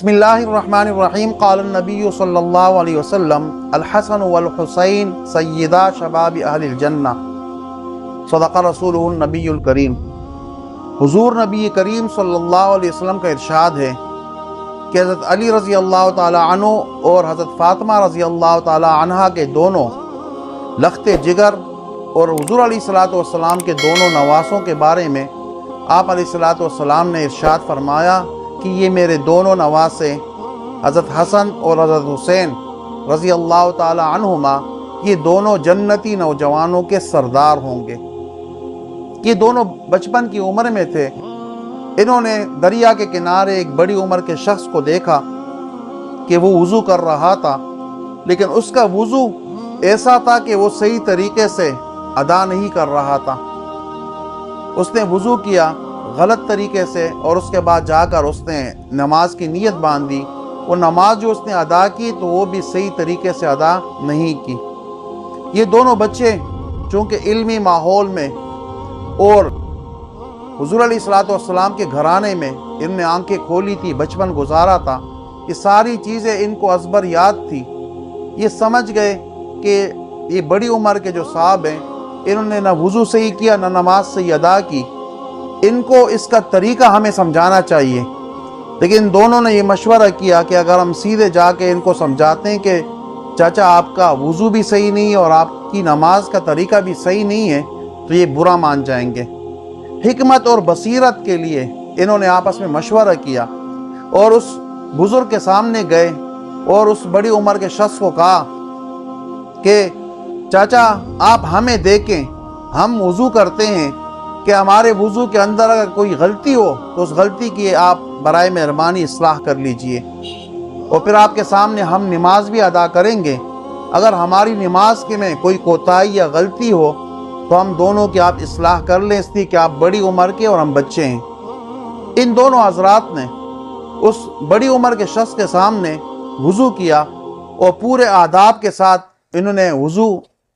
بسم اللہ الرحمن الرحیم قال النبی صلی اللہ علیہ وسلم الحسن والحسین سیدا شباب اہل الجنہ صدق رسولہ النبی الکریم۔ حضور نبی کریم صلی اللہ علیہ وسلم کا ارشاد ہے کہ حضرت علی رضی اللہ تعالی عنہ اور حضرت فاطمہ رضی اللہ تعالی عنہ کے دونوں لخت جگر اور حضور علیہ الصلوۃ والسلام کے دونوں نواسوں کے بارے میں آپ علیہ الصلوۃ والسلام نے ارشاد فرمایا کہ یہ میرے دونوں نواسے حضرت حسن اور حضرت حسین رضی اللہ تعالی عنہما یہ دونوں جنتی نوجوانوں کے سردار ہوں گے۔ یہ دونوں بچپن کی عمر میں تھے۔ انہوں نے دریا کے کنارے ایک بڑی عمر کے شخص کو دیکھا کہ وہ وضو کر رہا تھا، لیکن اس کا وضو ایسا تھا کہ وہ صحیح طریقے سے ادا نہیں کر رہا تھا۔ اس نے وضو کیا غلط طریقے سے اور اس کے بعد جا کر اس نے نماز کی نیت باندھی۔ وہ نماز جو اس نے ادا کی تو وہ بھی صحیح طریقے سے ادا نہیں کی۔ یہ دونوں بچے چونکہ علمی ماحول میں اور حضور علیہ الصلوۃ والسلام کے گھرانے میں ان نے آنکھیں کھولی تھی، بچپن گزارا تھا، یہ ساری چیزیں ان کو ازبر یاد تھی۔ یہ سمجھ گئے کہ یہ بڑی عمر کے جو صاحب ہیں انہوں نے نہ وضو صحیح کیا نہ نماز صحیح ادا کی، ان کو اس کا طریقہ ہمیں سمجھانا چاہیے۔ لیکن دونوں نے یہ مشورہ کیا کہ اگر ہم سیدھے جا کے ان کو سمجھاتے ہیں کہ چاچا آپ کا وضو بھی صحیح نہیں ہے اور آپ کی نماز کا طریقہ بھی صحیح نہیں ہے تو یہ برا مان جائیں گے۔ حکمت اور بصیرت کے لیے انہوں نے آپس میں مشورہ کیا اور اس بزرگ کے سامنے گئے اور اس بڑی عمر کے شخص کو کہا کہ چاچا آپ ہمیں دیکھیں، ہم وضو کرتے ہیں کہ ہمارے وضو کے اندر اگر کوئی غلطی ہو تو اس غلطی کی آپ برائے مہربانی اصلاح کر لیجئے، اور پھر آپ کے سامنے ہم نماز بھی ادا کریں گے۔ اگر ہماری نماز کے میں کوئی کوتاہی یا غلطی ہو تو ہم دونوں کی آپ اصلاح کر لیں، اس لیے کہ آپ بڑی عمر کے اور ہم بچے ہیں۔ ان دونوں حضرات نے اس بڑی عمر کے شخص کے سامنے وضو کیا اور پورے آداب کے ساتھ انہوں نے وضو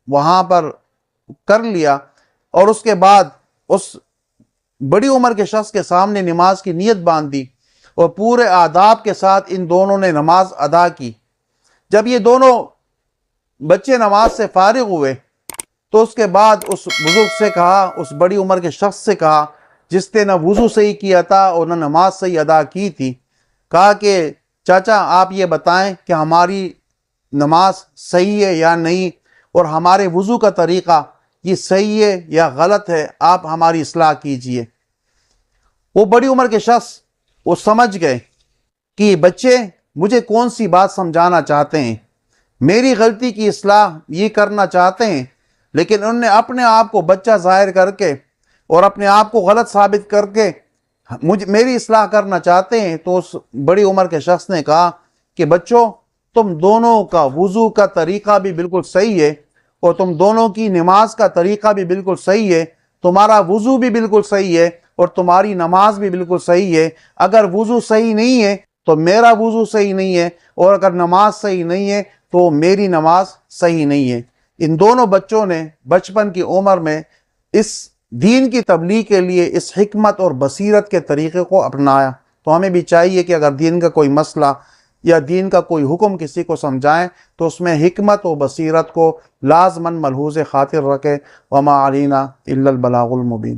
وہاں پر کر لیا، اور اس کے بعد اس بڑی عمر کے شخص کے سامنے نماز کی نیت باندھی اور پورے آداب کے ساتھ ان دونوں نے نماز ادا کی۔ جب یہ دونوں بچے نماز سے فارغ ہوئے تو اس کے بعد اس بزرگ سے کہا، اس بڑی عمر کے شخص سے کہا جس نے نہ وضو صحیح کیا تھا اور نہ نماز صحیح ادا کی تھی، کہا کہ چاچا آپ یہ بتائیں کہ ہماری نماز صحیح ہے یا نہیں، اور ہمارے وضو کا طریقہ یہ صحیح ہے یا غلط ہے، آپ ہماری اصلاح کیجئے۔ وہ بڑی عمر کے شخص وہ سمجھ گئے کہ یہ بچے مجھے کون سی بات سمجھانا چاہتے ہیں، میری غلطی کی اصلاح یہ کرنا چاہتے ہیں، لیکن انہوں نے اپنے آپ کو بچہ ظاہر کر کے اور اپنے آپ کو غلط ثابت کر کے میری اصلاح کرنا چاہتے ہیں۔ تو اس بڑی عمر کے شخص نے کہا کہ بچوں تم دونوں کا وضو کا طریقہ بھی بالکل صحیح ہے اور تم دونوں کی نماز کا طریقہ بھی بالکل صحیح ہے، تمہارا وضو بھی بالکل صحیح ہے اور تمہاری نماز بھی بالکل صحیح ہے۔ اگر وضو صحیح نہیں ہے تو میرا وضو صحیح نہیں ہے، اور اگر نماز صحیح نہیں ہے تو میری نماز صحیح نہیں ہے۔ ان دونوں بچوں نے بچپن کی عمر میں اس دین کی تبلیغ کے لیے اس حکمت اور بصیرت کے طریقے کو اپنایا۔ تو ہمیں بھی چاہیے کہ اگر دین کا کوئی مسئلہ یا دین کا کوئی حکم کسی کو سمجھائیں تو اس میں حکمت و بصیرت کو لازماً ملحوظ خاطر رکھے۔ وما علینا الا البلاغ المبین۔